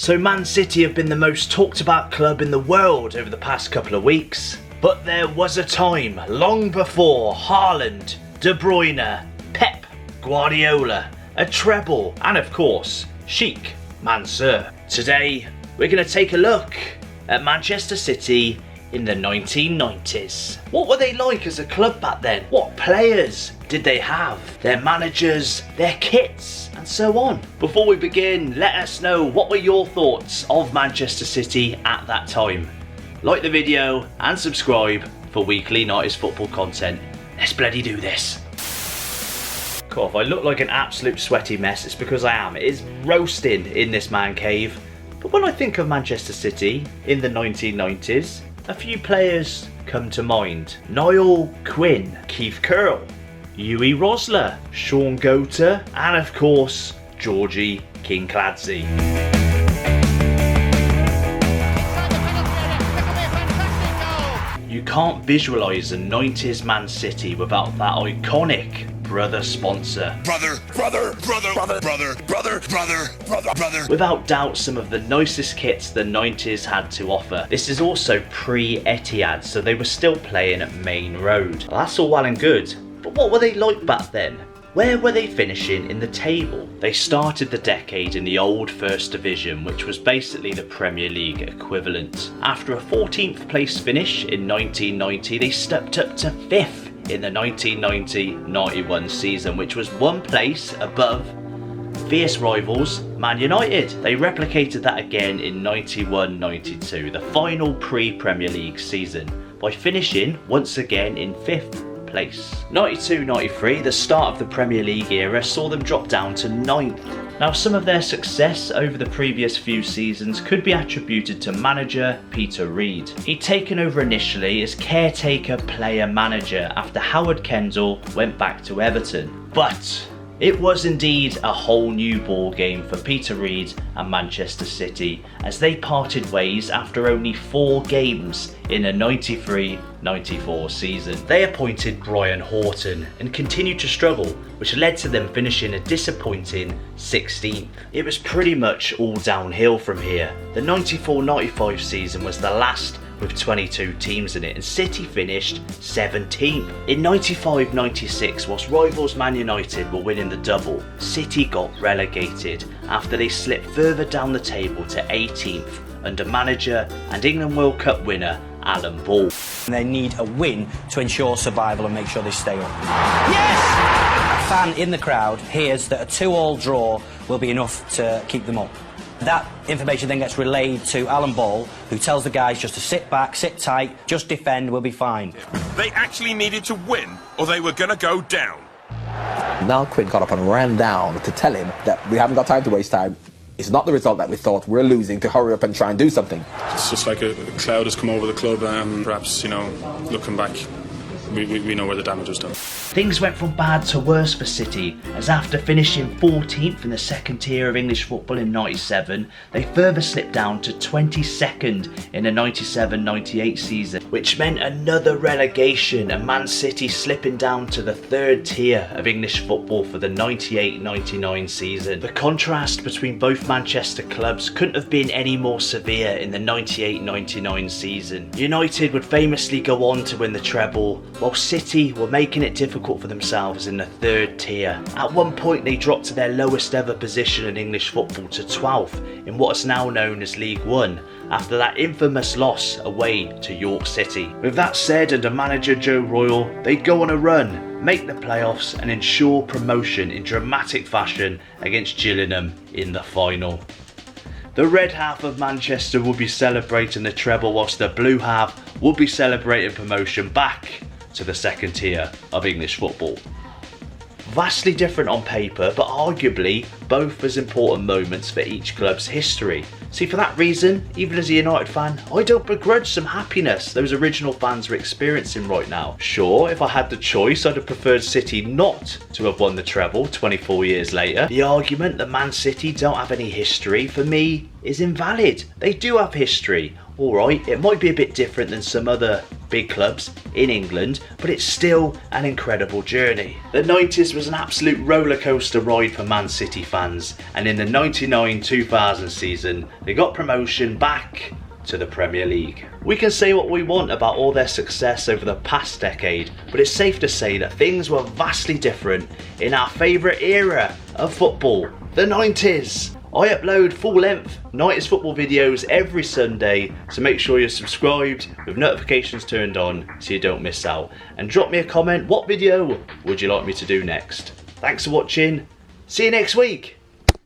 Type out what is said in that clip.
So Man City have been the most talked about club in the world over the past couple of weeks. But there was a time, long before Haaland, De Bruyne, Pep, Guardiola, a treble, and of course, Sheikh Mansour. Today, we're going to take a look at Manchester City in the 1990s. What were they like as a club back then? What players did they have? Their managers, their kits, and so on. Before we begin, let us know what were your thoughts of Manchester City at that time. Like the video and subscribe for weekly 90s football content. Let's bloody do this. Cool, if I look like an absolute sweaty mess, it's because I am. It is roasting in this man cave. But when I think of Manchester City in the 1990s, a few players come to mind. Niall Quinn, Keith Curle, Uwe Rosler, Sean Gota, and of course, Georgie Kinkladze. You can't visualise a 90s Man City without that iconic brother sponsor. Brother. Without doubt, some of the nicest kits the 90s had to offer. This is also pre-Etihad, so they were still playing at Main Road. Well, that's all well and good, but what were they like back then? Where were they finishing in the table? They started the decade in the old First Division, which was basically the Premier League equivalent. After a 14th place finish in 1990, they stepped up to 5th in the 1990-91 season, which was one place above fierce rivals Man United. They replicated that again in 91-92, the final pre-Premier League season, by finishing once again in 5th place. 92-93, the start of the Premier League era, saw them drop down to 9th. Now, some of their success over the previous few seasons could be attributed to manager Peter Reid. He'd taken over initially as caretaker player manager after Howard Kendall went back to Everton. But it was indeed a whole new ball game for Peter Reid and Manchester City as they parted ways after only 4 games in a 93-94 season. They appointed Brian Horton and continued to struggle, which led to them finishing a disappointing 16th. It was pretty much all downhill from here. The 94-95 season was the last with 22 teams in it, and City finished 17th. In 95-96, whilst rivals Man United were winning the double, City got relegated after they slipped further down the table to 18th under manager and England World Cup winner Alan Ball. They need a win to ensure survival and make sure they stay up. Yes! A fan in the crowd hears that a 2-2 draw will be enough to keep them up. That information then gets relayed to Alan Ball, who tells the guys just to sit back, sit tight, just defend, we'll be fine. They actually needed to win, or they were going to go down. Now Quinn got up and ran down to tell him that we haven't got time to waste time. It's not the result that we thought, we're losing, to hurry up and try and do something. It's just like a cloud has come over the club, perhaps, looking back, we know where the damage was done. Things went from bad to worse for City, as after finishing 14th in the second tier of English football in 97, they further slipped down to 22nd in the 97-98 season, which meant another relegation and Man City slipping down to the 3rd tier of English football for the 98-99 season. The contrast between both Manchester clubs couldn't have been any more severe in the 98-99 season. United would famously go on to win the treble, while City were making it difficult for themselves in the 3rd tier. At one point they dropped to their lowest ever position in English football, to 12th in what is now known as League One, after that infamous loss away to York City. With that said, under manager Joe Royle, they'd go on a run, make the playoffs and ensure promotion in dramatic fashion against Gillingham in the final. The red half of Manchester will be celebrating the treble, whilst the blue half will be celebrating promotion back to the 2nd tier of English football. Vastly different on paper, but arguably both as important moments for each club's history. See, for that reason, even as a United fan, I don't begrudge some happiness those original fans are experiencing right now. Sure, if I had the choice, I'd have preferred City not to have won the treble 24 years later. The argument that Man City don't have any history, for me, is invalid. They do have history. Alright, it might be a bit different than some other big clubs in England, but it's still an incredible journey. The 90s was an absolute roller coaster ride for Man City fans. fans, and in the 99-2000 season they got promotion back to the Premier League. We can say what we want about all their success over the past decade, but it's safe to say that things were vastly different in our favourite era of football, the 90s. I upload full-length 90s football videos every Sunday, so make sure you're subscribed with notifications turned on so you don't miss out. And drop me a comment, what video would you like me to do next? Thanks for watching, see you next week.